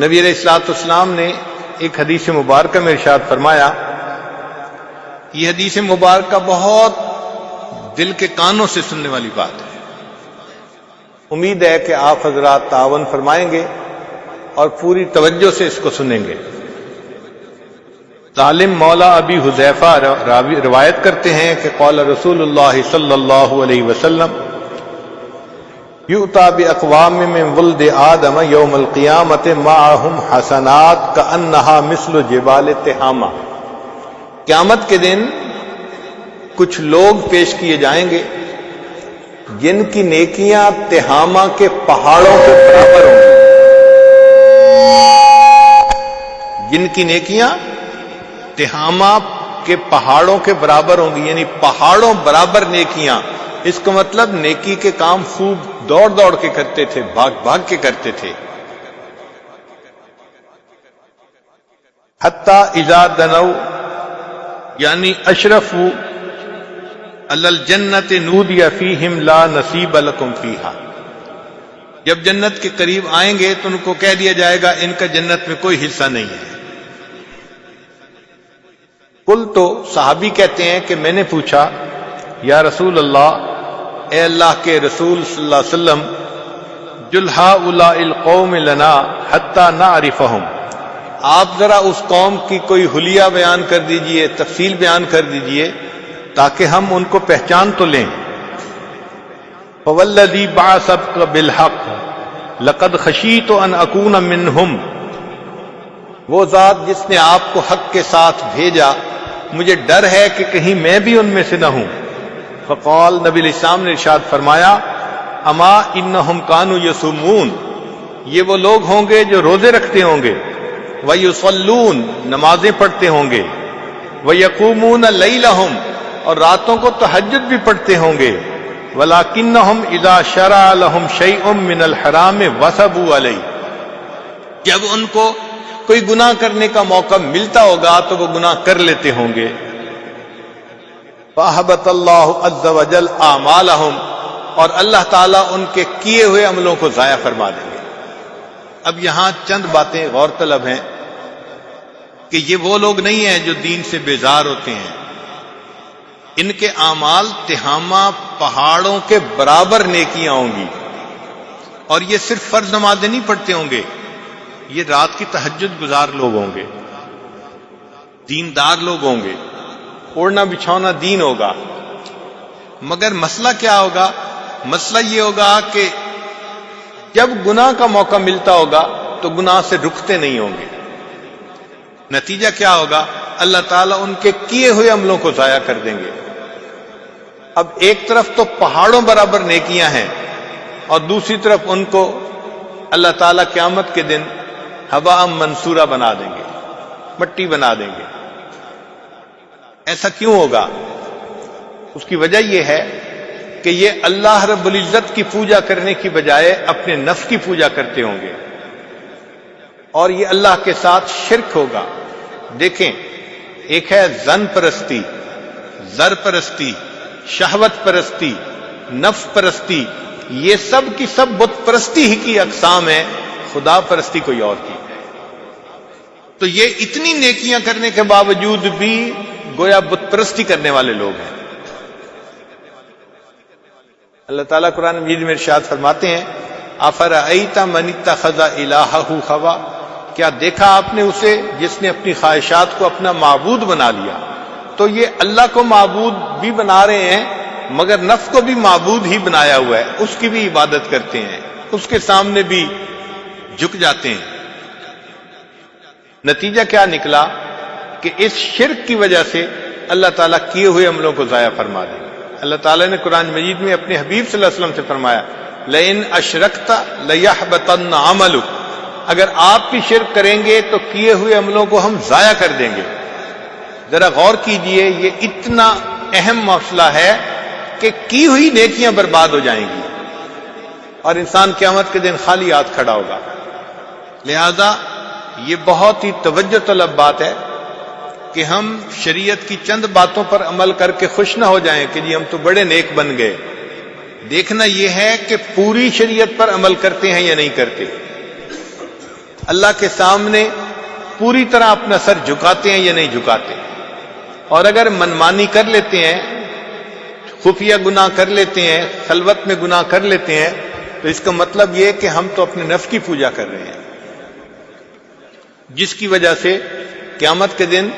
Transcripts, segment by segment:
نبی علیہ الصلوۃ والسلام نے ایک حدیث مبارکہ میں ارشاد فرمایا، یہ حدیث مبارکہ بہت دل کے کانوں سے سننے والی بات ہے۔ امید ہے کہ آپ حضرات تعاون فرمائیں گے اور پوری توجہ سے اس کو سنیں گے۔ سالم مولا ابی حذیفہ روایت کرتے ہیں کہ قال رسول اللہ صلی اللہ علیہ وسلم یؤتی باقوام من ولد آدم یوم القیامت معہم حسنات کأنہا مثل جبال تہامہ، قیامت کے دن کچھ لوگ پیش کیے جائیں گے جن کی نیکیاں تہامہ کے پہاڑوں کے برابر ہوں گی، جن کی نیکیاں تہامہ کے پہاڑوں کے برابر ہوں گی، یعنی پہاڑوں برابر نیکیاں۔ اس کا مطلب نیکی کے کام خوب دوڑ دوڑ کے کرتے تھے، بھاگ بھاگ کے کرتے تھے۔ حتی اذا دنو یعنی اشرفوا علی الجنت نودی فیہم لا نصیب لکم فیہا، جب جنت کے قریب آئیں گے تو ان کو کہہ دیا جائے گا ان کا جنت میں کوئی حصہ نہیں ہے۔ قل تو صحابی کہتے ہیں کہ میں نے پوچھا یا رسول اللہ، اے اللہ کے رسول صلی اللہ علیہ وسلم، جل ہؤلاء القوم لنا حتی نعرفہم، آپ ذرا اس قوم کی کوئی حلیہ بیان کر دیجئے، تفصیل بیان کر دیجئے تاکہ ہم ان کو پہچان تو لیں۔ فوالذی بعثک بالحق لقد خشیت ان اکون منہم، وہ ذات جس نے آپ کو حق کے ساتھ بھیجا مجھے ڈر ہے کہ کہیں میں بھی ان میں سے نہ ہوں۔ فقال، نبی علیہ السلام نے ارشاد فرمایا، اما انہم کانوا یصومون، یہ وہ لوگ ہوں گے جو روزے رکھتے ہوں گے، ویصلون، نمازیں پڑھتے ہوں گے، ویقومون لیلہم، اور راتوں کو تہجد بھی پڑھتے ہوں گے، ولکنہم اذا شرع لہم شیء من الحرام وثبوا علیہ، جب ان کو کوئی گناہ کرنے کا موقع ملتا ہوگا تو وہ گناہ کر لیتے ہوں گے۔ فَأَحْبَطَ اللَّهُ عَزَّ وَجَلَّ أَعْمَالَهُمْ، اور اللہ تعالیٰ ان کے کیے ہوئے عملوں کو ضائع فرما دیں گے۔ اب یہاں چند باتیں غور طلب ہیں کہ یہ وہ لوگ نہیں ہیں جو دین سے بیزار ہوتے ہیں، ان کے اعمال تہامہ پہاڑوں کے برابر نیکیاں ہوں گی، اور یہ صرف فرض نمازیں نہیں پڑھتے ہوں گے، یہ رات کی تہجد گزار لوگ ہوں گے، دیندار لوگ ہوں گے، اوڑھنا بچھونا دین ہوگا۔ مگر مسئلہ کیا ہوگا؟ مسئلہ یہ ہوگا کہ جب گناہ کا موقع ملتا ہوگا تو گناہ سے رکتے نہیں ہوں گے۔ نتیجہ کیا ہوگا؟ اللہ تعالیٰ ان کے کیے ہوئے عملوں کو ضائع کر دیں گے۔ اب ایک طرف تو پہاڑوں برابر نیکیاں ہیں اور دوسری طرف ان کو اللہ تعالیٰ قیامت کے دن ہوا منصورہ بنا دیں گے، مٹی بنا دیں گے۔ ایسا کیوں ہوگا؟ اس کی وجہ یہ ہے کہ یہ اللہ رب العزت کی پوجا کرنے کی بجائے اپنے نفس کی پوجا کرتے ہوں گے، اور یہ اللہ کے ساتھ شرک ہوگا۔ دیکھیں، ایک ہے زن پرستی، زر پرستی، شہوت پرستی، نفس پرستی، یہ سب کی سب بت پرستی ہی کی اقسام ہیں، خدا پرستی کوئی اور کی۔ تو یہ اتنی نیکیاں کرنے کے باوجود بھی گویا بت پرستی کرنے والے لوگ ہیں۔ اللہ تعالیٰ قرآن مجید میں ارشاد فرماتے ہیں، افرأیت من اتخذ الہہ ہوا، کیا دیکھا آپ نے اسے جس نے اپنی خواہشات کو اپنا معبود بنا لیا؟ تو یہ اللہ کو معبود بھی بنا رہے ہیں مگر نفس کو بھی معبود ہی بنایا ہوا ہے، اس کی بھی عبادت کرتے ہیں، اس کے سامنے بھی جھک جاتے ہیں۔ نتیجہ کیا نکلا کہ اس شرک کی وجہ سے اللہ تعالیٰ کیے ہوئے عملوں کو ضائع فرما دیں۔ اللہ تعالیٰ نے قرآن مجید میں اپنے حبیب صلی اللہ علیہ وسلم سے فرمایا، لئن اشرکت لیحبطن عملک، اگر آپ بھی شرک کریں گے تو کیے ہوئے عملوں کو ہم ضائع کر دیں گے۔ ذرا غور کیجئے، یہ اتنا اہم مسئلہ ہے کہ کی ہوئی نیکیاں برباد ہو جائیں گی اور انسان قیامت کے دن خالی ہاتھ کھڑا ہوگا۔ لہذا یہ بہت ہی توجہ طلب بات ہے کہ ہم شریعت کی چند باتوں پر عمل کر کے خوش نہ ہو جائیں کہ جی ہم تو بڑے نیک بن گئے۔ دیکھنا یہ ہے کہ پوری شریعت پر عمل کرتے ہیں یا نہیں کرتے۔ اللہ کے سامنے پوری طرح اپنا سر جھکاتے ہیں یا نہیں جھکاتے. اور اگر منمانی کر لیتے ہیں، خفیہ گناہ کر لیتے ہیں، خلوت میں گناہ کر لیتے ہیں، تو اس کا مطلب یہ ہے کہ ہم تو اپنے نفس کی پوجا کر رہے ہیں، جس کی وجہ سے قیامت کے دن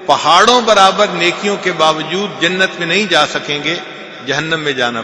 پہاڑوں برابر نیکیوں کے باوجود جنت میں نہیں جا سکیں گے، جہنم میں جانا